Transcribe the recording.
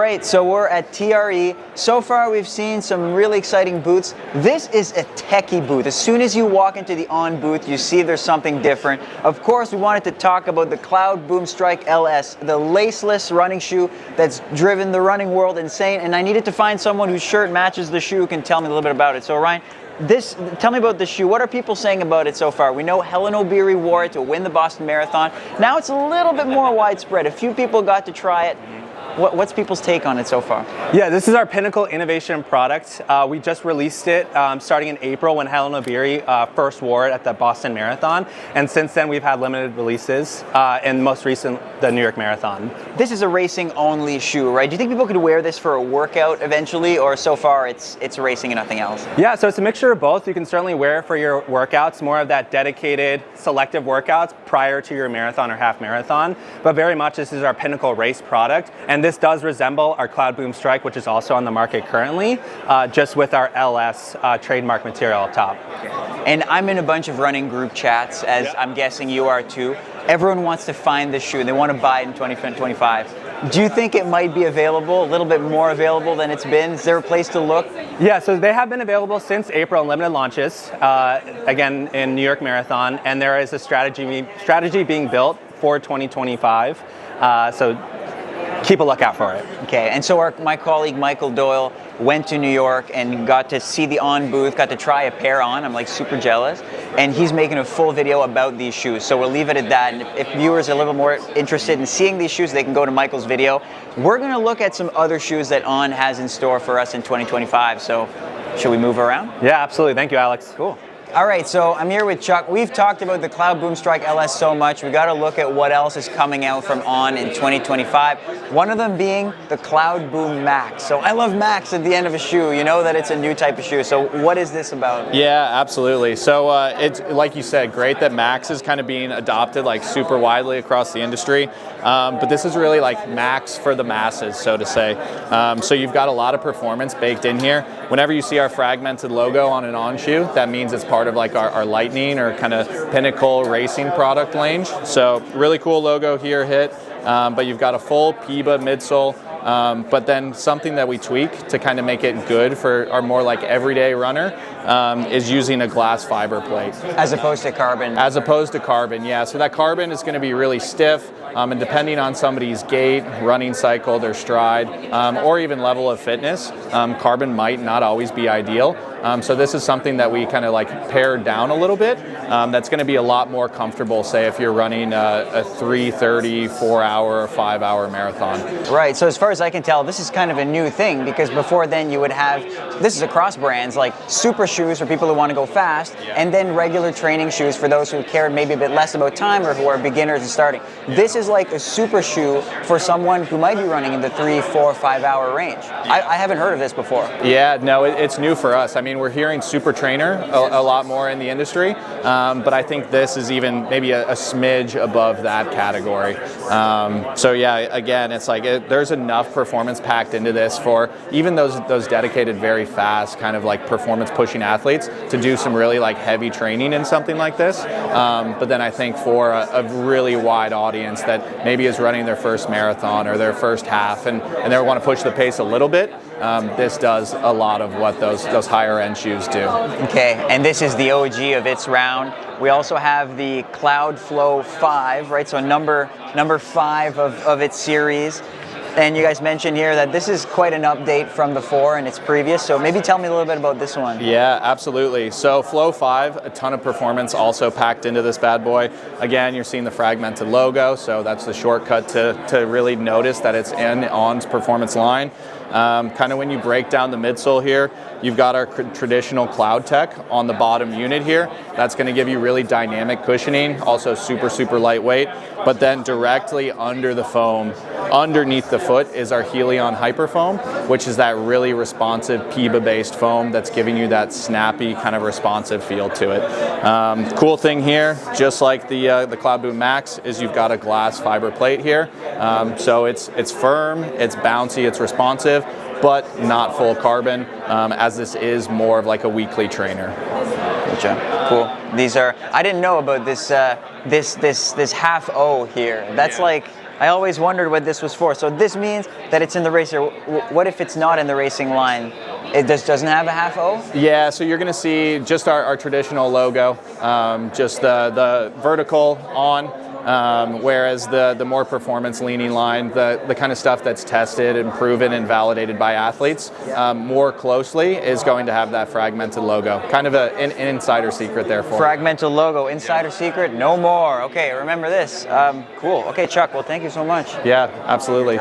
right, so we're at TRE. So far we've seen some really exciting booths. This is a techie booth. As soon as you walk into the On booth, you see there's something different. Of course, we wanted to talk about the Cloudboom Strike LS, the laceless running shoe that's driven the running world insane, and I needed to find someone whose shirt matches the shoe who can tell me a little bit about it. So Ryan, tell me about this shoe. What are people saying about it so far? We know Hellen Obiri wore it to win the Boston Marathon. Now it's a little bit more widespread. A few people got to try it. What's people's take on it so far? Yeah, this is our pinnacle innovation product. We just released it starting in April when Hellen Obiri first wore it at the Boston Marathon. And since then, we've had limited releases, and most recent, the New York Marathon. This is a racing-only shoe, right? Do you think people could wear this for a workout eventually, or so far it's racing and nothing else? Yeah, so it's a mixture of both. You can certainly wear it for your workouts, more of that dedicated, selective workouts prior to your marathon or half marathon. But very much this is our pinnacle race product. And this does resemble our Cloudboom Strike, which is also on the market currently, just with our LS trademark material up top. And I'm in a bunch of running group chats, as I'm guessing you are too. Everyone wants to find this shoe. They want to buy it in 2025. Do you think it might be available, a little bit more available than it's been? Is there a place to look? Yeah, so they have been available since April in limited launches, again in New York Marathon, and there is a strategy being built for 2025. So keep a lookout for it. Okay, and so my colleague Michael Doyle went to New York and got to see the On booth, got to try a pair on. I'm like super jealous. And he's making a full video about these shoes. So we'll leave it at that. And if viewers are a little bit more interested in seeing these shoes, they can go to Michael's video. We're going to look at some other shoes that On has in store for us in 2025. So should we move around? Yeah, absolutely. Thank you, Alex. Cool. All right, so I'm here with Chuck. We've talked about the Cloudboom Strike LS so much. We got to look at what else is coming out from On in 2025. One of them being the Cloudboom Max. So I love Max at the end of a shoe. You know that it's a new type of shoe. So what is this about? Yeah, absolutely. So it's, like you said, great that Max is kind of being adopted like super widely across the industry. But this is really like Max for the masses, so to say. So you've got a lot of performance baked in here. Whenever you see our fragmented logo on an On shoe, that means it's part of like our Lightning or kind of pinnacle racing product range. So really cool logo here hit, but you've got a full PIBA midsole, but then something that we tweak to kind of make it good for our more like everyday runner is using a glass fiber plate. As opposed to carbon? As opposed to carbon, yeah. So that carbon is going to be really stiff, and depending on somebody's gait, running cycle, their stride, or even level of fitness, carbon might not always be ideal. So this is something that we kind of like pared down a little bit. That's going to be a lot more comfortable, say, if you're running a 3:30, 4-hour, or 5-hour marathon. Right. So as far as I can tell, this is kind of a new thing, because before then you would have, this is across brands, like super shoes for people who want to go fast, and then regular training shoes for those who cared maybe a bit less about time or who are beginners and starting. This is like a super shoe for someone who might be running in the 3, 4, 5-hour range. I haven't heard of this before. Yeah, no, it's new for us. I mean, we're hearing super trainer a lot more in the industry, but I think this is even maybe a smidge above that category. So yeah, again, it's like there's enough performance packed into this for even those dedicated, very fast kind of like performance pushing athletes to do some really like heavy training in something like this. But then I think for a really wide audience that maybe is running their first marathon or their first half and they want to push the pace a little bit, this does a lot of what those higher end shoes do. Okay, and this is the OG of its round. We also have the Cloudflow 5, right? So number 5 of its series. And you guys mentioned here that this is quite an update from the 4 and its previous, so maybe tell me a little bit about this one. Yeah, absolutely. So Flow 5, a ton of performance also packed into this bad boy. Again, you're seeing the fragmented logo, so that's the shortcut to really notice that it's in On's performance line. Kind of when you break down the midsole here, you've got our traditional Cloud Tech on the bottom unit here. That's going to give you really dynamic cushioning, also super lightweight. But then directly under the foam, underneath the foot, is our Helion Hyperfoam, which is that really responsive PIBA-based foam that's giving you that snappy kind of responsive feel to it. Cool thing here, just like the Cloudboom Max, is you've got a glass fiber plate here. So it's firm, it's bouncy, it's responsive, but not full carbon, as this is more of like a weekly trainer. Gotcha. Cool. These are, I didn't know about this this half O here. That's like I always wondered what this was for. So this means that it's in the racer. What if it's not in the racing line? It doesn't have a half O? Yeah, so you're going to see just our traditional logo, just the vertical on, whereas the more performance leaning line, the kind of stuff that's tested and proven and validated by athletes more closely is going to have that fragmented logo. Kind of an insider secret there for Fragmented logo, insider secret, no more. Okay, remember this. Cool. Okay, Chuck, well, thank you so much. Yeah, absolutely.